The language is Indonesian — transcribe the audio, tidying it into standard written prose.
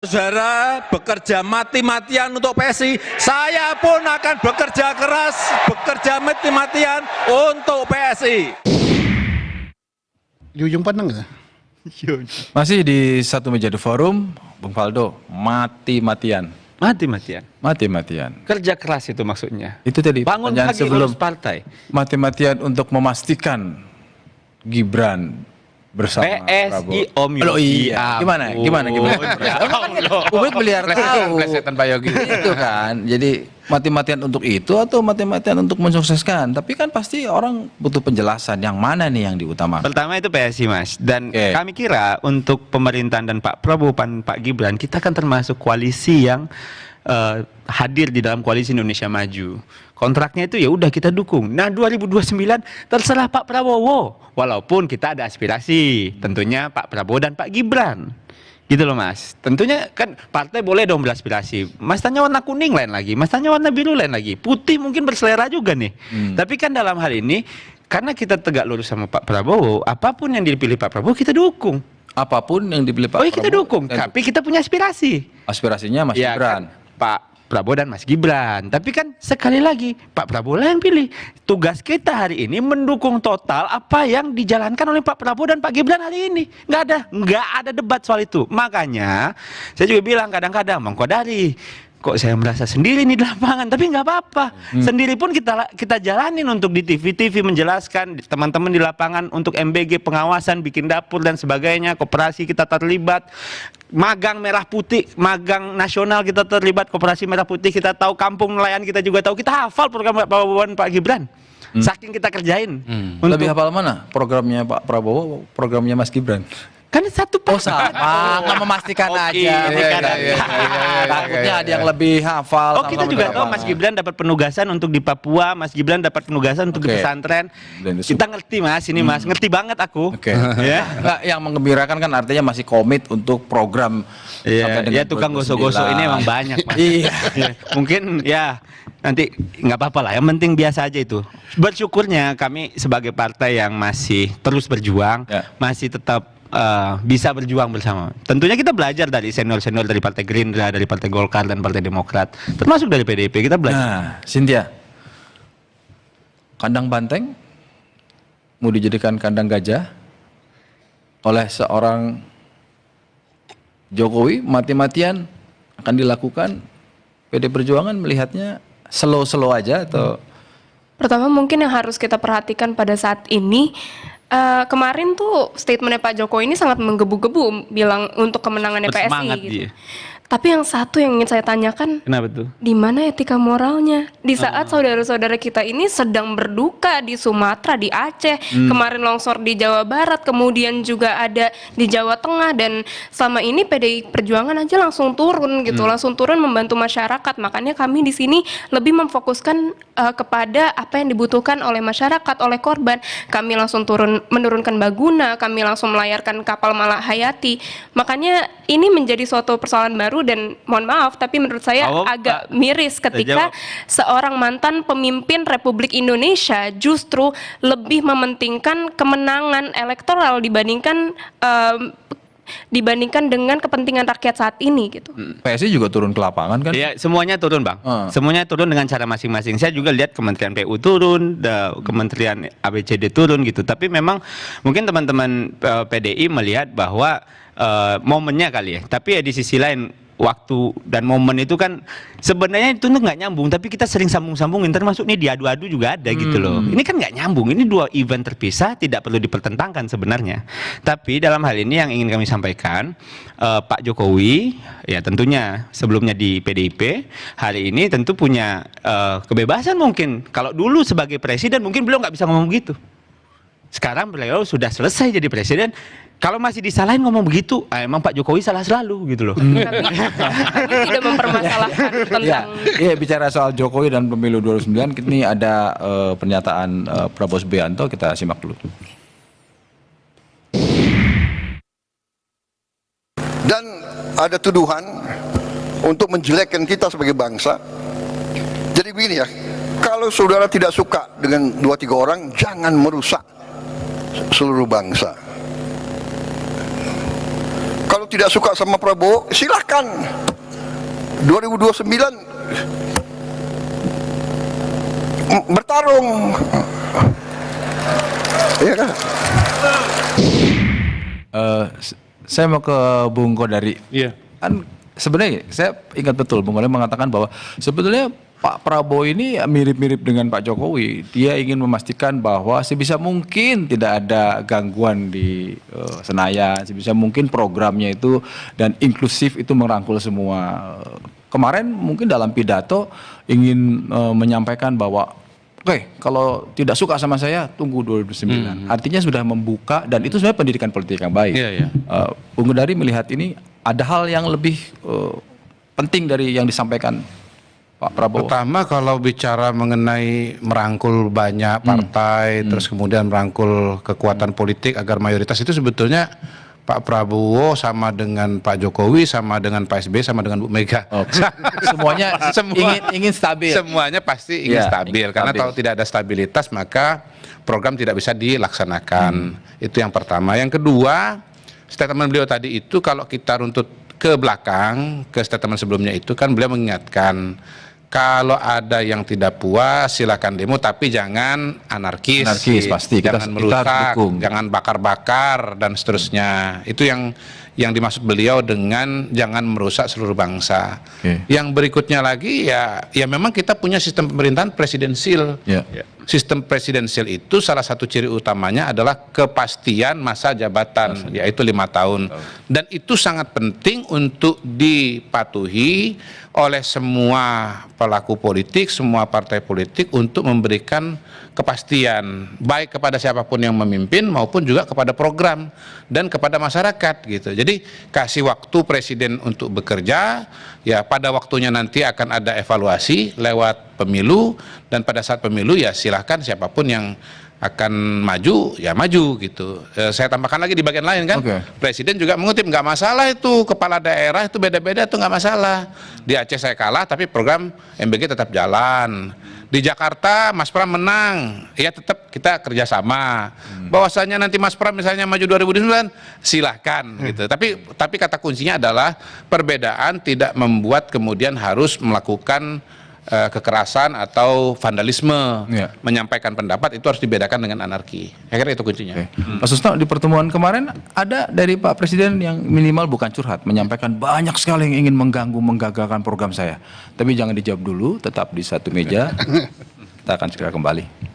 Saudara bekerja mati-matian untuk PSI, saya pun akan bekerja keras, bekerja mati-matian untuk PSI. Di ujung pandang ya? Masih di satu meja The Forum, Bung Faldo, mati-matian. Mati-matian. Mati-matian. Kerja keras itu maksudnya. Itu tadi Bangun pertanyaan pagi sebelum urus partai. mati-matian untuk memastikan Gibran bersama PSI Prabowo. Om Yogi. Oh iya, gimana? Publik biar tahu. Plesetan Pak Yogi. Itu kan. Jadi mati-matian untuk itu atau mati-matian untuk mensukseskan? Tapi kan pasti orang butuh penjelasan yang mana nih yang diutamakan. Pertama itu PSI Mas. Dan Oke. kami kira untuk pemerintahan dan Pak Prabowo dan Pak Gibran, kita kan termasuk koalisi yang hadir di dalam koalisi Indonesia Maju. Kontraknya itu ya udah kita dukung. Nah 2029 terserah Pak Prabowo. Walaupun kita ada aspirasi, tentunya Pak Prabowo dan Pak Gibran. Gitu loh Mas. Tentunya kan partai boleh dong beraspirasi. Mas tanya warna kuning lain lagi, Mas tanya warna biru lain lagi. Putih mungkin berselera juga nih. Tapi kan dalam hal ini karena kita tegak lurus sama Pak Prabowo, apapun yang dipilih Pak Prabowo kita dukung. Apapun yang dipilih Pak Oh iya kita Prabowo, dukung, tapi kita punya aspirasi. aspirasinya Mas Ya, Gibran. kan, Pak Prabowo dan Mas Gibran. Tapi kan sekali lagi Pak Prabowo lah yang pilih. Tugas kita hari ini mendukung total apa yang dijalankan oleh Pak Prabowo dan Pak Gibran hari ini. Nggak ada debat soal itu. Makanya saya juga bilang kadang-kadang Bang Kodari, kok saya merasa sendiri nih di lapangan, tapi nggak apa-apa. Sendiri pun kita jalanin untuk di TV menjelaskan teman-teman di lapangan untuk MBG pengawasan, bikin dapur dan sebagainya, koperasi kita terlibat, magang merah putih, magang nasional kita terlibat, koperasi merah putih kita tahu, kampung nelayan kita juga tahu, kita hafal program Pak Prabowo dan Pak Gibran. Saking kita kerjain. Lebih hafal mana? Programnya Pak Prabowo, programnya Mas Gibran? Kan satu paket. Nggak memastikan aja. Takutnya ada yang lebih hafal. Oh kita juga tahu Mas Gibran dapat penugasan untuk di Papua, Mas Gibran dapat penugasan untuk di Oke. pesantren. Dan Kita ngerti Mas, ini Mas, ngerti banget aku. Oke. Ya. Nggak, yang menggembirakan kan artinya masih komit untuk program. Iya, sampai dengan ya tukang 2029. gosok-gosok ini emang banyak Mas. Iya. Ya, mungkin ya nanti nggak apa-apa lah, yang penting biasa aja itu. Bersyukurnya kami sebagai partai yang masih terus berjuang, Ya. masih tetap bisa berjuang bersama. Tentunya kita belajar dari senior-senior dari Partai Gerindra, dari Partai Golkar dan Partai Demokrat, termasuk dari PDIP kita belajar. Nah, Cynthia, kandang banteng mau dijadikan kandang gajah oleh seorang Jokowi, mati-matian akan dilakukan. PD Perjuangan melihatnya slow-slow aja atau Pertama mungkin yang harus kita perhatikan pada saat ini, kemarin tuh statementnya Pak Jokowi ini sangat menggebu-gebu bilang untuk kemenangannya PSI Bersemangat gitu. dia. Tapi yang satu yang ingin saya tanyakan, Kenapa tuh? di mana etika moralnya? Di saat saudara-saudara kita ini sedang berduka di Sumatera, di Aceh, kemarin longsor di Jawa Barat, kemudian juga ada di Jawa Tengah, dan selama ini PDI Perjuangan aja langsung turun gitu, langsung turun membantu masyarakat. Makanya kami di sini lebih memfokuskan kepada apa yang dibutuhkan oleh masyarakat, oleh korban. Kami langsung turun menurunkan baguna, kami langsung melayarkan kapal Malahayati. Makanya ini menjadi suatu persoalan baru dan mohon maaf tapi menurut saya agak miris ketika seorang mantan pemimpin Republik Indonesia justru lebih mementingkan kemenangan elektoral dibandingkan dengan kepentingan rakyat saat ini gitu. PSI juga turun ke lapangan kan? Iya, semuanya turun Bang. Semuanya turun dengan cara masing-masing. Saya juga lihat Kementerian PU turun, Kementerian ABCD turun gitu. Tapi memang mungkin teman-teman PDI melihat bahwa momennya kali ya. Tapi ya di sisi lain waktu dan momen itu kan sebenarnya itu nggak nyambung, tapi kita sering sambung-sambungin, termasuk nih diadu-adu juga ada gitu loh. Ini kan nggak nyambung, ini dua event terpisah, tidak perlu dipertentangkan sebenarnya. Tapi dalam hal ini yang ingin kami sampaikan, Pak Jokowi ya tentunya sebelumnya di PDIP, hari ini tentu punya kebebasan mungkin. Kalau dulu sebagai presiden mungkin beliau nggak bisa ngomong begitu. Sekarang beliau sudah selesai jadi presiden. Kalau masih disalahin ngomong begitu, emang Pak Jokowi salah selalu gitu loh. Kami tidak mempermasalahkan tentang Iya, bicara soal Jokowi dan pemilu 2009, ini ada pernyataan Prabowo Subianto, kita simak dulu. Dan ada tuduhan untuk menjelekkan kita sebagai bangsa. Jadi begini ya, kalau saudara tidak suka dengan 2-3 orang, jangan merusak seluruh bangsa. Kalau tidak suka sama Prabowo, silahkan. 2029 bertarung. Iya kan? Saya mau ke Bung Kodari. Iya. Kan sebenarnya saya ingat betul Bung Kodari mengatakan bahwa sebetulnya Pak Prabowo ini mirip-mirip dengan Pak Jokowi. Dia ingin memastikan bahwa sebisa mungkin tidak ada gangguan di Senayan, sebisa mungkin programnya itu dan inklusif itu merangkul semua. Kemarin mungkin dalam pidato ingin menyampaikan bahwa oke, kalau tidak suka sama saya tunggu 2009. Artinya sudah membuka dan itu sebenarnya pendidikan politik yang baik. Iya, iya. Bung Kodari melihat ini ada hal yang lebih penting dari yang disampaikan Pak Prabowo. Pertama kalau bicara mengenai merangkul banyak partai, terus kemudian merangkul kekuatan politik agar mayoritas, itu sebetulnya Pak Prabowo sama dengan Pak Jokowi, sama dengan Pak SBY, sama dengan Bu Mega. Semuanya ingin stabil. Semuanya pasti ingin Ya, stabil. ingin Karena stabil. kalau tidak ada stabilitas maka program tidak bisa dilaksanakan. Itu yang pertama. Yang kedua, statement beliau tadi itu kalau kita runtut ke belakang, ke statement sebelumnya itu kan beliau mengingatkan kalau ada yang tidak puas silakan demo tapi jangan anarkis, Pasti kita jangan merusak, dukung. jangan bakar-bakar dan seterusnya. Itu yang dimaksud beliau dengan jangan merusak seluruh bangsa. Oke. Yang berikutnya lagi ya memang kita punya sistem pemerintahan presidensil. Ya. Sistem presidensial itu salah satu ciri utamanya adalah kepastian masa jabatan, yaitu 5 tahun. Dan itu sangat penting untuk dipatuhi oleh semua pelaku politik, semua partai politik untuk memberikan kepastian baik kepada siapapun yang memimpin maupun juga kepada program dan kepada masyarakat gitu. Jadi kasih waktu presiden untuk bekerja, ya pada waktunya nanti akan ada evaluasi lewat pemilu dan pada saat pemilu ya silahkan siapapun yang akan maju ya maju gitu. Saya tambahkan lagi di bagian lain kan, Oke. Presiden juga mengutip nggak masalah itu kepala daerah itu beda-beda tuh nggak masalah. Di Aceh saya kalah tapi program MBG tetap jalan. Di Jakarta Mas Pram menang, ya tetap kita kerjasama. Bahwasanya nanti Mas Pram misalnya maju 2009 silahkan gitu. Tapi kata kuncinya adalah perbedaan tidak membuat kemudian harus melakukan kekerasan atau vandalisme. Ya. Menyampaikan pendapat itu harus dibedakan dengan anarki. Saya kira itu kuncinya. Oke. Pak Susno, di pertemuan kemarin ada dari Pak Presiden yang minimal bukan curhat, menyampaikan banyak sekali yang ingin mengganggu, menggagalkan program saya. Tapi jangan dijawab dulu, tetap di satu meja. Kita akan segera kembali.